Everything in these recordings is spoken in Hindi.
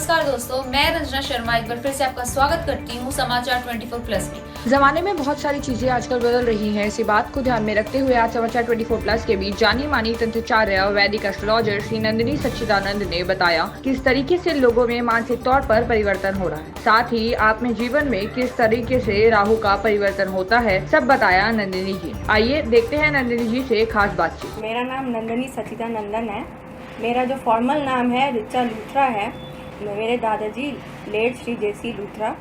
नमस्कार दोस्तों, मैं रंजना शर्मा एक बार फिर से आपका स्वागत करती हूँ समाचार 24+ में। जमाने में बहुत सारी चीजें आजकल बदल रही हैं। इसी बात को ध्यान में रखते हुए आज समाचार 24+ के बीच जानी मानी तंत्राचार्य वैदिक एस्ट्रोलॉजर श्री नंदिनी सच्चिदानंद ने बताया किस तरीके से लोगों में मानसिक तौर पर परिवर्तन हो रहा है, साथ ही आप में जीवन में किस तरीके से राहु का परिवर्तन होता है, सब बताया नंदिनी जी। आइए देखते हैं नंदिनी जी से खास बातचीत। मेरा नाम नंदिनी सच्चिदानंदन है। मेरा जो फॉर्मल नाम है ऋचा लूथरा है। मेरे दादाजी लेट श्री जेसी लूथरा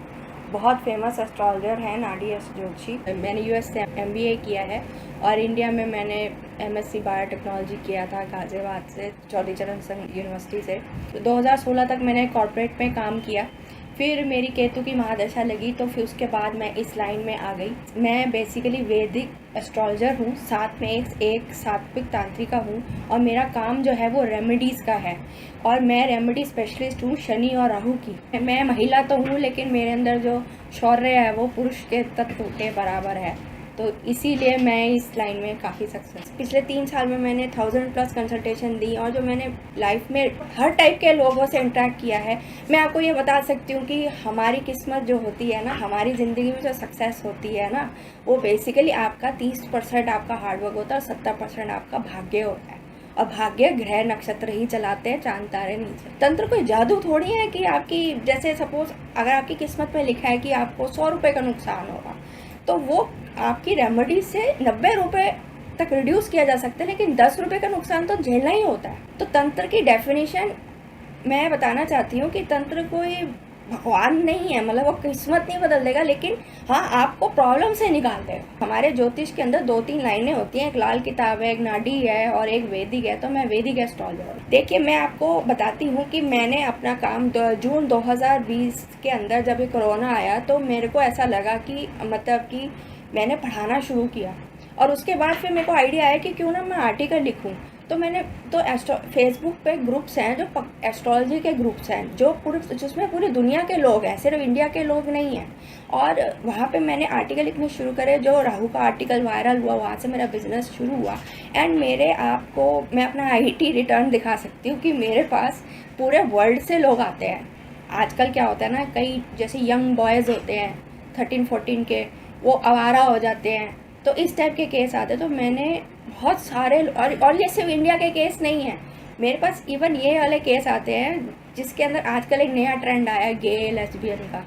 बहुत फेमस एस्ट्रोलॉजर हैं, नाडी जोशी। मैंने यूएस से एमबीए किया है और इंडिया में मैंने एमएससी बायोटेक्नोलॉजी किया था गाजियाबाद से, चौधरी चरण सिंह यूनिवर्सिटी से। 2016 तक मैंने कॉर्पोरेट में काम किया। फिर मेरी केतु की महादशा लगी तो फिर उसके बाद मैं इस लाइन में आ गई। मैं बेसिकली वैदिक एस्ट्रोलॉजर हूँ, साथ में एक सात्विक तांत्रिका हूँ और मेरा काम जो है वो रेमेडीज़ का है और मैं रेमेडी स्पेशलिस्ट हूँ शनि और राहु की। मैं महिला तो हूँ लेकिन मेरे अंदर जो शौर्य है वो पुरुष के तत्व के बराबर है, तो इसीलिए मैं इस लाइन में काफ़ी सक्सेस। पिछले 3 साल में मैंने 1000+ कंसल्टेशन दी और जो मैंने लाइफ में हर टाइप के लोगों से इंटरेक्ट किया है, मैं आपको ये बता सकती हूँ कि हमारी किस्मत जो होती है ना, हमारी ज़िंदगी में जो सक्सेस होती है ना, वो बेसिकली आपका 30% आपका हार्डवर्क होता है और 70% आपका भाग्य होता है। और भाग्य ग्रह नक्षत्र ही चलाते हैं, चांद तारे नहीं। तंत्र कोई जादू थोड़ी है कि आपकी, जैसे सपोज अगर आपकी किस्मत में लिखा है कि आपको 100 रुपये का नुकसान होगा तो वो आपकी रेमेडी से 90 रुपये तक रिड्यूस किया जा सकता है, लेकिन 10 रुपये का नुकसान तो झेलना ही होता है। तो तंत्र की डेफिनेशन मैं बताना चाहती हूँ कि तंत्र कोई भगवान नहीं है, मतलब वो किस्मत नहीं बदल देगा, लेकिन हाँ आपको प्रॉब्लम से निकाल देगा। हमारे ज्योतिष के अंदर 2-3 लाइनें होती हैं, एक लाल किताब है, एक नाडी है और एक वैदिक है। तो मैं वैदिक एस्ट्रोलॉजर हूँ। देखिए मैं आपको बताती हूँ कि मैंने अपना काम जून 2020 के अंदर जब ये कोरोना आया तो मेरे को ऐसा लगा कि मतलब कि मैंने पढ़ाना शुरू किया और उसके बाद फिर मेरे को आइडिया आया कि क्यों ना मैं आर्टिकल लिखूँ। तो मैंने फेसबुक पे ग्रुप्स हैं जो एस्ट्रोलॉजी के ग्रुप्स हैं जिसमें पूरी दुनिया के लोग हैं, सिर्फ इंडिया के लोग नहीं हैं। और वहाँ पे मैंने आर्टिकल लिखने शुरू करे, जो राहु का आर्टिकल वायरल हुआ, वहाँ से मेरा बिजनेस शुरू हुआ। एंड मेरे आपको मैं अपना IT रिटर्न दिखा सकती हूँ कि मेरे पास पूरे वर्ल्ड से लोग आते हैं। आजकल क्या होता है ना, कई जैसे यंग बॉयज़ होते हैं 13-14 के, वो आवारा हो जाते हैं, तो इस टाइप के केस आते हैं। तो मैंने बहुत सारे और ये सिर्फ इंडिया के केस नहीं है, मेरे पास इवन ये वाले केस आते हैं जिसके अंदर आजकल एक नया ट्रेंड आया है गे लेस्बियन का।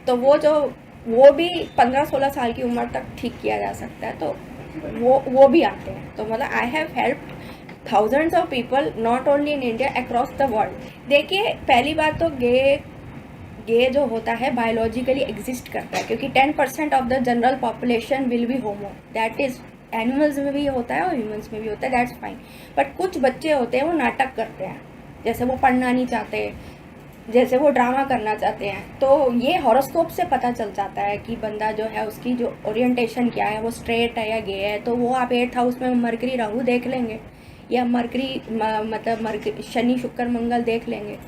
तो वो भी 15-16 साल की उम्र तक ठीक किया जा सकता है, तो वो भी आते हैं। तो मतलब I have helped thousands of people not only in India, across the world. देखिए पहली बात तो गे जो होता है बायोलॉजिकली एग्जिस्ट करता है, क्योंकि 10% of the general population will be homo. That is animals में भी होता है और ह्यूमंस में भी होता है, दैट्स फाइन। बट कुछ बच्चे होते हैं वो नाटक करते हैं, जैसे वो पढ़ना नहीं चाहते, जैसे वो ड्रामा करना चाहते हैं। तो ये हॉरोस्कोप से पता चल जाता है कि बंदा जो है उसकी जो ओरिएंटेशन क्या है, वो स्ट्रेट है या गे है। तो वो आप 8th हाउस में मरकरी राहु देख लेंगे या मरकरी शनि शुक्र मंगल देख लेंगे,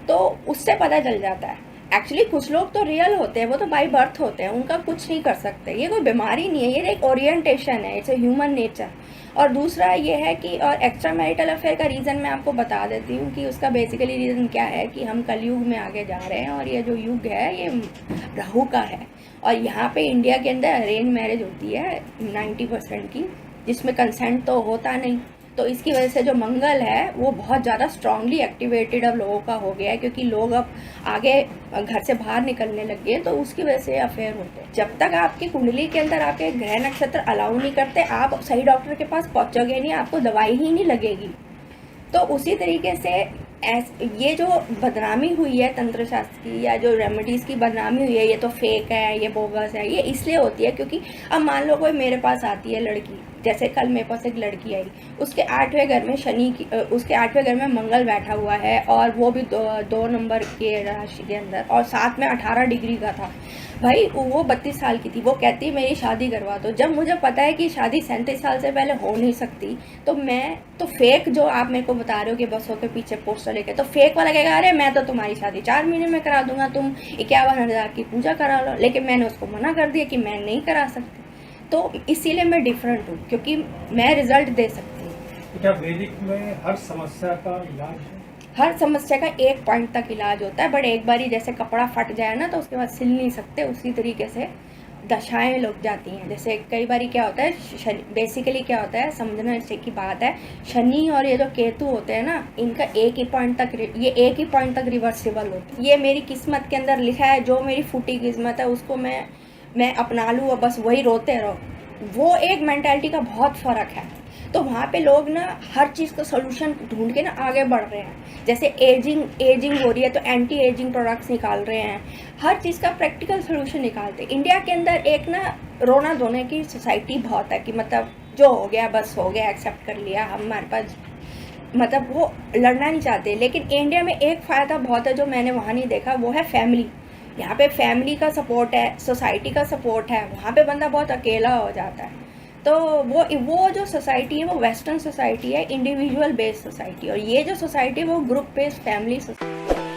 तो उससे पता चल जाता है। एक्चुअली कुछ लोग तो रियल होते हैं, वो तो बाय बर्थ होते हैं, उनका कुछ नहीं कर सकते। ये कोई बीमारी नहीं है, ये एक ओरिएंटेशन है, इट्स अ ह्यूमन नेचर। और दूसरा ये है कि और एक्स्ट्रा मैरिटल अफेयर का रीज़न मैं आपको बता देती हूँ कि उसका बेसिकली रीज़न क्या है कि हम कलयुग में आगे जा रहे हैं और ये जो युग है ये राहु का है। और यहाँ पे इंडिया के अंदर अरेंज मैरिज होती है 90% की, जिसमें कंसेंट तो होता नहीं। तो इसकी वजह से जो मंगल है वो बहुत ज़्यादा स्ट्रांगली एक्टिवेटेड अब लोगों का हो गया है, क्योंकि लोग अब आगे घर से बाहर निकलने लग गए, तो उसकी वजह से अफेयर होते हैं। जब तक आपकी कुंडली के अंदर आपके ग्रह नक्षत्र अलाउ नहीं करते, आप सही डॉक्टर के पास पहुंचोगे नहीं, आपको दवाई ही नहीं लगेगी। तो उसी तरीके से ये जो बदनामी हुई है तंत्र शास्त्र की या जो रेमेडीज़ की बदनामी हुई है, ये तो फेक है, ये बोगस है, ये इसलिए होती है क्योंकि अब मान लो कोई मेरे पास आती है लड़की, जैसे कल मेरे पास एक लड़की आई, उसके 8वें घर में उसके 8वें घर में मंगल बैठा हुआ है और वो भी 2 नंबर के राशि के अंदर, और साथ में 18 डिग्री का था। भाई वो 32 साल की थी, वो कहती मेरी शादी करवा दो। जब मुझे पता है कि शादी 37 साल से पहले हो नहीं सकती, तो मैं तो फेक जो आप मेरे को बता रहे हो कि बसों के पीछे पोस्टर लेके, तो फेक वाला कहेगा अरे मैं तो तुम्हारी शादी 4 महीने में करा दूंगा, तुम 51,000 की पूजा करा लो। लेकिन मैंने उसको मना कर दिया कि मैं नहीं करा सकती। तो इसीलिए मैं डिफरेंट हूँ, क्योंकि मैं रिजल्ट दे सकती हूँ। क्या वैदिक में हर समस्या का इलाज है? हर समस्या का एक पॉइंट तक इलाज होता है, बट एक बारी जैसे कपड़ा फट जाए ना तो उसके बाद सिल नहीं सकते, उसी तरीके से दशाएं लग जाती हैं। जैसे कई बारी क्या होता है, बेसिकली क्या होता है, समझना इससे की बात है, शनि और ये जो केतु होते हैं ना, इनका एक ही पॉइंट तक रिवर्सिबल होता है। ये मेरी किस्मत के अंदर लिखा है, जो मेरी फूटी किस्मत है उसको मैं अपना लूँ और बस वही रोते रहो, वो एक मेंटालिटी का बहुत फ़र्क है। तो वहाँ पे लोग ना हर चीज़ का सोल्यूशन ढूंढ के ना आगे बढ़ रहे हैं। जैसे एजिंग हो रही है तो एंटी एजिंग प्रोडक्ट्स निकाल रहे हैं, हर चीज़ का प्रैक्टिकल सोल्यूशन निकालते हैं। इंडिया के अंदर एक ना रोना धोने की सोसाइटी बहुत है कि मतलब जो हो गया बस हो गया, एक्सेप्ट कर लिया, हमारे पास मतलब वो लड़ना नहीं चाहते। लेकिन इंडिया में एक फ़ायदा बहुत है जो मैंने वहाँ नहीं देखा, वो है फैमिली। यहाँ पे फैमिली का सपोर्ट है, सोसाइटी का सपोर्ट है, वहाँ पे बंदा बहुत अकेला हो जाता है। तो वो जो सोसाइटी है वो वेस्टर्न सोसाइटी है, इंडिविजुअल बेस्ड सोसाइटी, और ये जो सोसाइटी है वो ग्रुप बेस्ड फैमिली सोसाइटी।